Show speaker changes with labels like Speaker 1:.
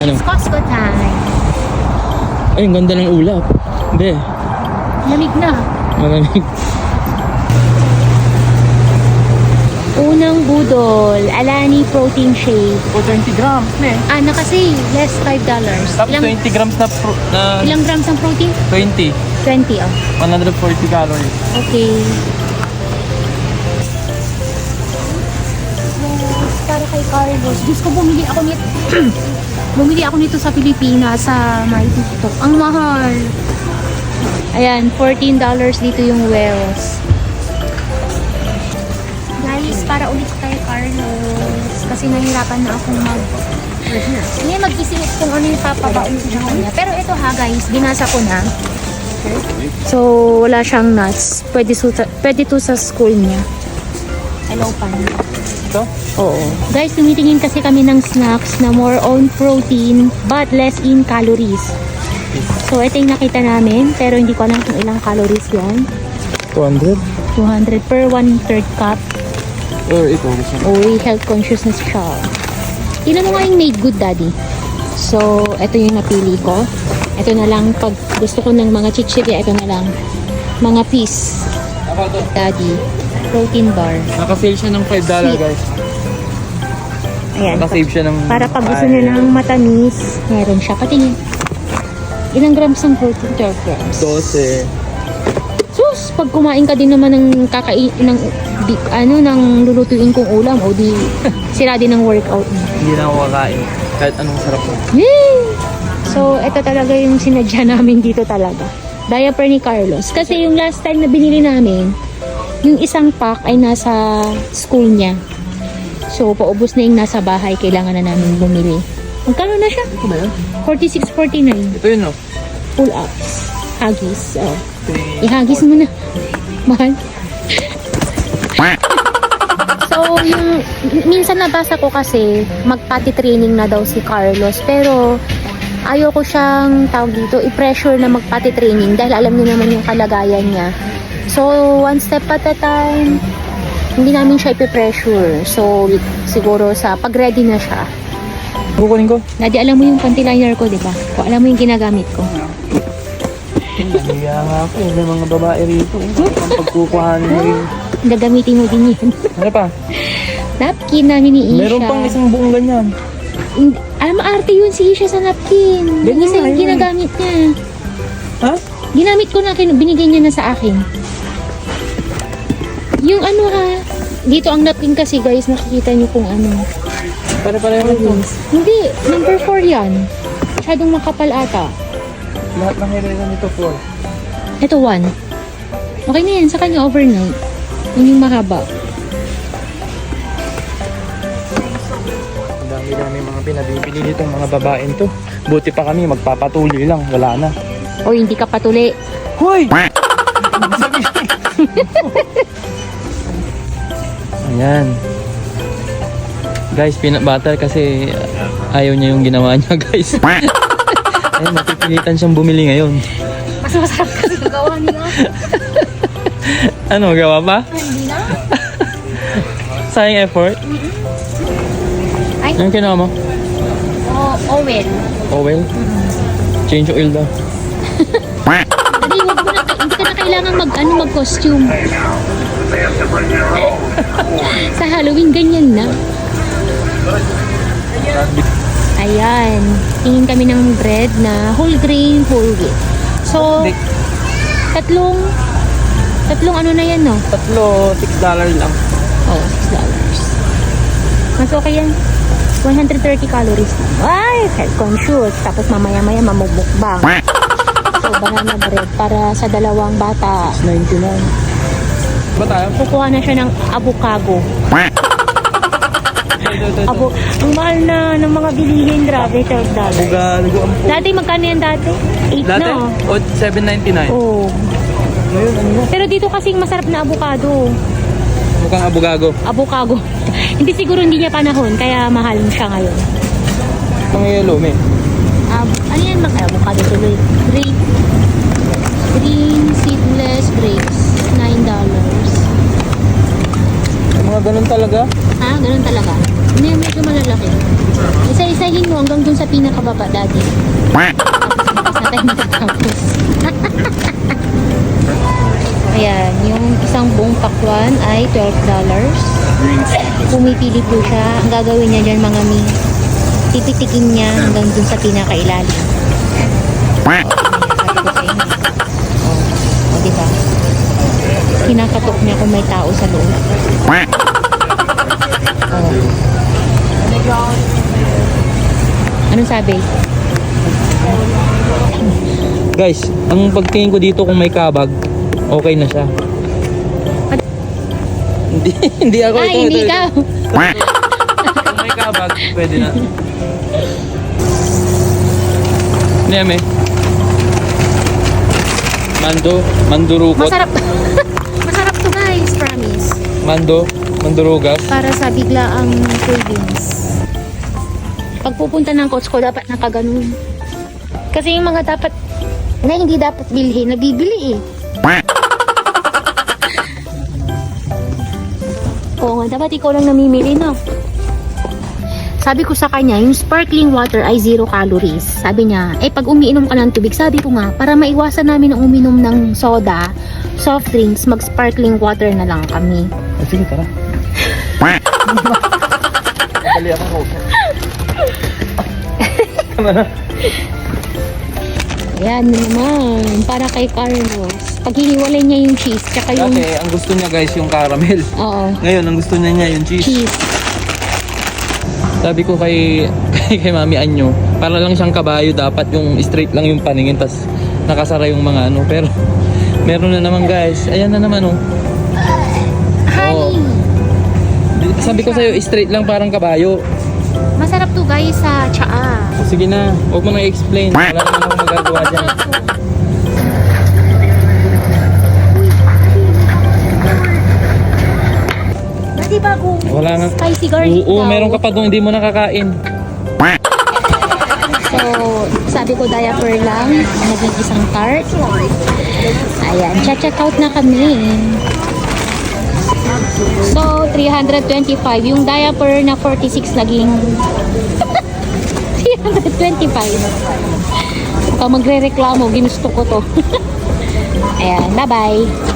Speaker 1: Ano?
Speaker 2: It's Costco time.
Speaker 1: Ay, ang ganda ng ulap. Hindi.
Speaker 2: Lamig na.
Speaker 1: Malamig.
Speaker 2: Unang budol, Alani protein shake.
Speaker 1: O 20 grams na eh.
Speaker 2: Ano kasi, less $5.
Speaker 1: Tapos 20 grams na
Speaker 2: Ilang grams ang protein?
Speaker 1: 20.
Speaker 2: 20, oh.
Speaker 1: 140 calories.
Speaker 2: Okay. Para kay Carlos. Diyos ko, bumili ako nito. Bumili ako nito sa Pilipinas, sa my TikTok. Ang mahal. Ayan, $14 dito yung Wells. Guys, para ulit kay Carlos. Kasi nahirapan na akong Hindi, mag-isip kung ano yung papabaon ko sa kanya. Pero ito ha guys, binasa ko na. So, wala siyang nuts. Pwede to sa school niya. Hello, pan.
Speaker 1: Ito?
Speaker 2: Oo. Guys, tumitingin kasi kami ng snacks na more on protein but less in calories. So, ito yung nakita namin. Pero hindi ko alam kung ilang calories yan.
Speaker 1: 200?
Speaker 2: 200 per 1/3 cup.
Speaker 1: Oh, ito. Gusto mo.
Speaker 2: Uy, health consciousness siya. Tingnan mo nga yung made good, daddy. So, ito yung napili ko. Ito na lang, pag gusto ko ng mga chichirya, ito na lang. Mga piece.
Speaker 1: Ako to.
Speaker 2: Daddy. Protein bar.
Speaker 1: Naka-sale siya ng $5
Speaker 2: Sweet.
Speaker 1: guys.
Speaker 2: Ayan.
Speaker 1: Naka-save siya ng...
Speaker 2: Para pag gusto niya ng matamis, meron siya. Patingin. Ilang grams ang protein? 12 grams.
Speaker 1: 12.
Speaker 2: Sus, pag kumain ka din naman ng ng lulutuin kong ulam, o di sira din ang workout mo.
Speaker 1: Hindi na ako kakain. Kahit anong sarap mo.
Speaker 2: Yay! So, ito talaga yung sinadya namin dito talaga. Diaper ni Carlos. Kasi yung last time na binili namin, yung isang pack ay nasa school niya. So, paubos na yung nasa bahay. Kailangan na namin bumili. Magkano na siya?
Speaker 1: Ito ba yun?
Speaker 2: 46.49.
Speaker 1: Ito yun, no?
Speaker 2: Pull-ups. Huggies. Oh.
Speaker 1: Ito yung...
Speaker 2: Ihagis mo na. Mahal. So, yung minsan nabasa ko kasi magpati training na daw si Carlos. Pero ayoko siyang tawag dito, i-pressure na magpati training dahil alam niyo naman yung kalagayan niya. So, one step at a time, hindi namin siya ipipressure. So, siguro sa pag-ready na siya.
Speaker 1: Kukunin ko.
Speaker 2: Daddy, alam mo yung panty liner ko, di ba? O, alam mo yung ginagamit ko.
Speaker 1: Kaya nga ako. May mga babae rito. Ang pagkukuhaan mo rin.
Speaker 2: Gagamitin mo din yun.
Speaker 1: Ano pa?
Speaker 2: Napkin namin ni Isha.
Speaker 1: Meron pang isang buong ganyan.
Speaker 2: Alam mo, arte yun si Isha sa napkin. Yung
Speaker 1: Ganyan
Speaker 2: isa
Speaker 1: nga,
Speaker 2: yung
Speaker 1: yun.
Speaker 2: ginagamit niya.
Speaker 1: Ha?
Speaker 2: Ginamit ko na, binigay niya na sa akin. Yung ano ha, dito ang napkin kasi guys, nakikita niyo kung ano.
Speaker 1: Pare-pareho ito.
Speaker 2: Hindi, number 4 yan. Masyadong makapal ata.
Speaker 1: Lahat ng hirera nito 4.
Speaker 2: Ito 1. Okay na yan, sa kanya overnight. Yun yung mahaba.
Speaker 1: Ang dami-dami mga pinabibili nitong mga babaeng to. Buti pa kami, magpapatuloy lang. Wala na.
Speaker 2: O hindi ka patuli.
Speaker 1: Hoy! Ayan. Guys, peanut butter kasi ayaw niya yung ginawa niya, guys. Ayun, mapipilitan siyang bumili ngayon.
Speaker 2: Mas masarap kasi gawa niya.
Speaker 1: Ano, gawa pa?
Speaker 2: Hindi na.
Speaker 1: Sayang effort.
Speaker 2: Ay,
Speaker 1: Anong kinuha mo?
Speaker 2: oil.
Speaker 1: Oil? Change oil daw.
Speaker 2: Hindi, hindi ka na kailangan mag-costume. Sa Halloween, ganyan na. Ayan. Tingin kami ng bread na whole grain, whole wheat. So, tatlong ano na yan, no?
Speaker 1: Tatlo, $6 lang.
Speaker 2: Oh, $6. Mas okay yan. 130 calories. Ay, health conscious. Tapos mamaya-maya mamumukbang. So, banana bread para sa dalawang bata.
Speaker 1: $6.99. Ba tayo?
Speaker 2: Kukuha na siya ng avocado. Ang mahal na ng mga bilihin, grabe, $12.
Speaker 1: Bugalugo ang po.
Speaker 2: Dati, magkano yan dati? 8
Speaker 1: Dati?
Speaker 2: na.
Speaker 1: O, $7.99.
Speaker 2: Oh.
Speaker 1: Ngayon, ano na?
Speaker 2: Pero dito kasing masarap na avocado.
Speaker 1: Mukhang abugago.
Speaker 2: Avocado. Hindi siguro hindi niya panahon, kaya mahal siya ngayon.
Speaker 1: Mga yellow, may.
Speaker 2: Ano yan? Avocado tuloy. Green seedless grapes. $9.
Speaker 1: Mga ganun talaga.
Speaker 2: Ha? Ganun talaga. Ano yan, medyo malalaki. Isa-isahin mo hanggang dun sa pinakababa, daddy. Tapos na tayo matatapos. Ayan, yung isang buong pakwan ay $12. Pumipili po siya. Ang gagawin niya dyan, mga mi, tititikin niya hanggang dun sa pinakailalim. O, diba? Kinakatok niya kung may tao sa loob. Anong sabi?
Speaker 1: Guys, ang pagtingin ko dito kung may kabag, okay na siya. Hindi ako.
Speaker 2: Ay, hindi ikaw.
Speaker 1: Kung may kabag, pwede na. Neme. Mandurukot.
Speaker 2: Masarap. Masarap to guys, promise.
Speaker 1: Mandurugas.
Speaker 2: Para sa biglaang cravings. Pag pupunta ng coach ko, dapat nakaganon. Kasi yung mga dapat na hindi dapat bilhin, nabibili eh. Oo nga, dapat ikaw lang namimili, no? Sabi ko sa kanya, yung sparkling water ay 0 calories. Sabi niya, pag umiinom ka ng tubig, sabi ko nga, para maiwasan namin ang uminom ng soda, soft drinks, mag-sparkling water na lang kami.
Speaker 1: Sige, tara. Dali ako ko.
Speaker 2: Ayan naman, para kay Carlos. Paghihiwalay niya yung cheese, tsaka yung...
Speaker 1: Dati, ang gusto niya guys, yung caramel.
Speaker 2: Oo,
Speaker 1: Ngayon, ang gusto niya yung cheese.
Speaker 2: cheese.
Speaker 1: Sabi ko kay Mami Anyo, para lang siyang kabayo, dapat yung straight lang yung paningin, tas nakasara yung mga ano. Pero, meron na naman guys. Ayan na naman oh.
Speaker 2: Honey!
Speaker 1: Sabi ko sa'yo, straight lang parang kabayo.
Speaker 2: Masarap to guys sa tsaa.
Speaker 1: Sige na, huwag mo nang i-explain. Wala naman ako magagawa dyan.
Speaker 2: Di ba kung
Speaker 1: Wala nga.
Speaker 2: spicy garlic
Speaker 1: Oo,
Speaker 2: daw?
Speaker 1: meron ka pa doon, hindi mo nakakain.
Speaker 2: So, sabi ko diaper lang, naging isang cart. Ayan, check out na kami. So, 325. Yung diaper na 46 naging 325. Baka magre-reklamo, ginusto ko to. Ayan, bye-bye.